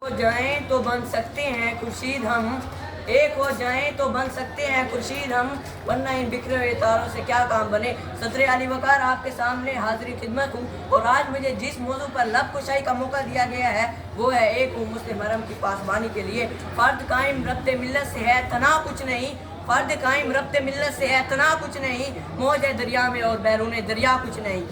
हो जाएं तो बन सकते हैं खुर्शीद हम, एक हो जाएं तो बन सकते हैं खुर्शीद हम, वरना इन बिखरे हुए तारों से क्या काम बने। सदर अली वकार आपके सामने हाजिर खिदमत हूँ और आज मुझे जिस मौजू पर लब कुशाई का मौका दिया गया है वो है एक हूँ मुस्लिम हरम की पासबानी के लिए। फर्द कायम रब्ते मिल्लत से है तना कुछ नहीं, फर्द कायम रब्ते मिल्लत से है तना कुछ नहीं, मौज है दरिया में और बैरून दरिया कुछ नहीं।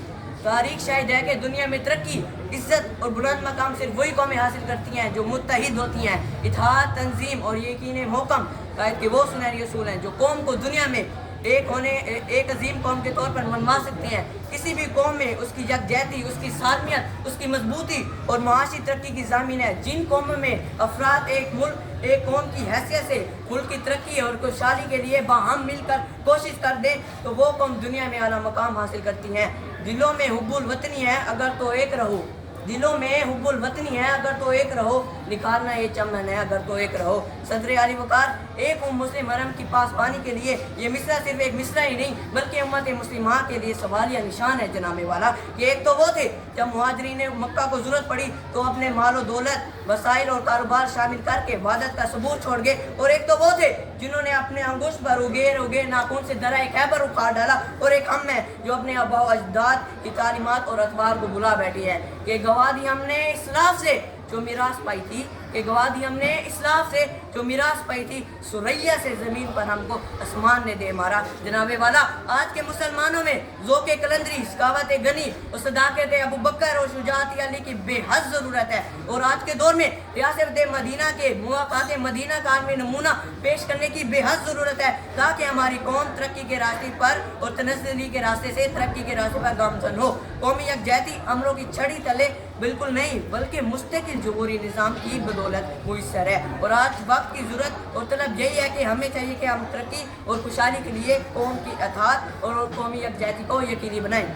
तारीख शायद है कि दुनिया में तरक्की, इज्जत और बुलंद मकाम सिर्फ वही कौमें हासिल करती हैं जो मुत्तहिद होती हैं। इत्तेहाद, तंजीम और यकीन मोहकम कायद के वो सुनहरी असूल हैं जो कौम को दुनिया में एक अजीम कौम के तौर पर मनवा सकते हैं। किसी भी कौम में उसकी यकजहती, उसकी सालमियत, उसकी मजबूती और माशी तरक्की की ज़मीन है। जिन कौमों में अफराद एक कौम की हैसियत से मुल्क की तरक्की और खुशहाली के लिए बाहम मिलकर कोशिश कर दें तो वो कौम दुनिया में आला मकाम हासिल करती हैं। दिलों में हुब्बुल वतनी है अगर तो एक रहो, दिलों में हुब्बुल वतनी है अगर तो एक रहो, निखारना ये चमन है अगर तो एक रहो। सदर अली वकार एक मुस्लिम हरम की पासबानी के लिए ये मिसरा सिर्फ एक मिसरा ही नहीं बल्कि उम्मत मुस्लिमा के लिए सवालिया निशान है जनाबे वाला। कि एक तो वो थे जब मुहाजिरीन मक्का को जरूरत पड़ी तो अपने मालो दौलत, वसाइल और कारोबार शामिल करके वादत का सबूत छोड़ गए, और एक तो वो थे जिन्होंने अपने अंगुश पर उगे नाखून से दराए खैबर उखाड़ डाला, और एक हम है जो अपने आबा अजदाद की तालीमात और अतबार को बुला बैठी है। कि गवाह दी हमने इस्लाफ से जो मिरास पाई थी, कि गवाह दी हमने इस्लाफ से जो मिरास पाई थी, सुरैया से ज़मीन पर हमको आसमान ने दे मारा। जनाबे वाला आज के मुसलमानों में ज़ौक़ कलंदरी, सखावत गनी और सदाकत अबू बकर और शुजाअत अली की बेहद ज़रूरत है। और आज के दौर में रियासत मदीना के मुवाफ़क़ात मदीना का आलमी नमूना पेश करने की बेहद ज़रूरत है ताकि हमारी कौम तरक्की के रास्ते पर और तनज़्ज़ुली के रास्ते से तरक्की के रास्ते पर गामज़न हो। कौमी यकजहती अमरों की छड़ी तले बिल्कुल नहीं बल्कि मुस्तकिल जमहूरी निज़ाम की बदौलत मुयस्सर है। और आज वक्त की ज़रूरत और तलब यही है कि हमें चाहिए कि हम तरक्की और खुशहाली के लिए कौम की अताअत और कौमी यकजहती को यकीनी बनाएं।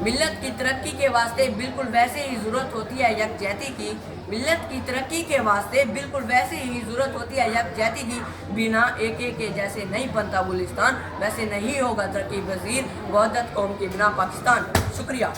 मिल्लत की तरक्की के वास्ते बिल्कुल वैसे ही ज़रूरत होती है यकजहती की, मिल्लत की तरक्की के वास्ते बिल्कुल वैसे ही ज़रूरत होती है यकजहती की। बिना एक के जैसे नहीं बनता गुलिस्तान, वैसे नहीं होगा तरक्की वज़ीर वहदत कौम के बिना पाकिस्तान। शुक्रिया।